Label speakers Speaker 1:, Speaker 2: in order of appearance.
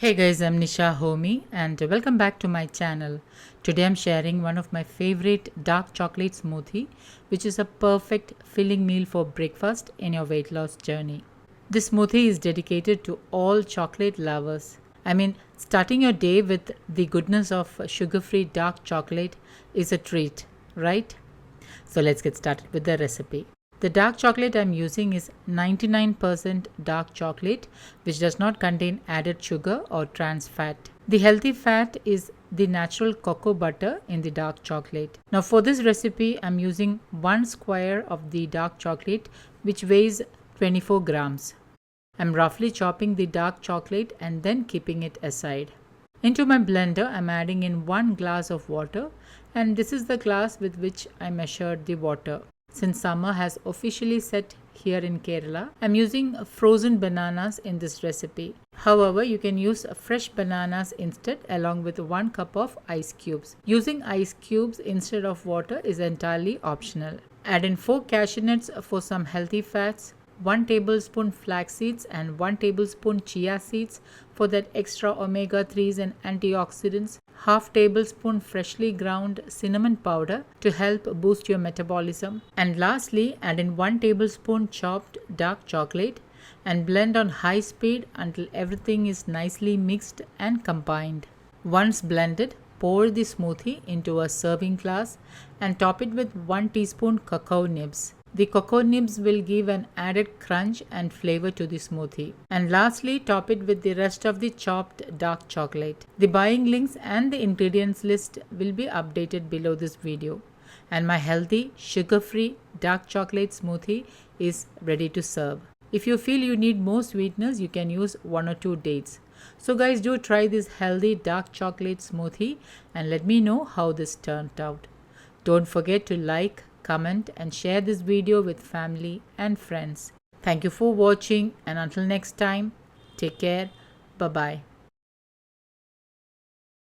Speaker 1: Hey guys, I'm Nisa Homey and welcome back to my channel. Today I'm sharing one of my favorite dark chocolate smoothie, which is a perfect filling meal for breakfast in your weight loss journey. This smoothie is dedicated to all chocolate lovers. Starting your day with the goodness of sugar-free dark chocolate is a treat, right? So let's get started with the recipe. The dark chocolate I'm using is 99% dark chocolate, which does not contain added sugar or trans fat. The healthy fat is the natural cocoa butter in the dark chocolate. Now for this recipe, I'm using 1 square of the dark chocolate, which weighs 24 grams. I'm roughly chopping the dark chocolate and then keeping it aside. Into my blender, I'm adding in 1 glass of water, and this is the glass with which I measured the water. Since summer has officially set here in Kerala, I'm using frozen bananas in this recipe. However, you can use fresh bananas instead along with 1 cup of ice cubes. Using ice cubes instead of water is entirely optional. Add in 4 cashew nuts for some healthy fats, 1 tablespoon flax seeds and 1 tablespoon chia seeds for that extra omega-3s and antioxidants, half tablespoon freshly ground cinnamon powder to help boost your metabolism, and lastly add in 1 tablespoon chopped dark chocolate and blend on high speed until everything is nicely mixed and combined. Once blended, pour the smoothie into a serving glass and top it with 1 teaspoon cacao nibs. The cocoa nibs will give an added crunch and flavor to the smoothie. And lastly, top it with the rest of the chopped dark chocolate. The buying links and the ingredients list will be updated below this video. And my healthy, sugar-free dark chocolate smoothie is ready to serve. If you feel you need more sweetness, you can use 1 or 2 dates. So guys, do try this healthy dark chocolate smoothie and let me know how this turned out. Don't forget to like, comment and share this video with family and friends. Thank you for watching, and until next time, take care. Bye-bye.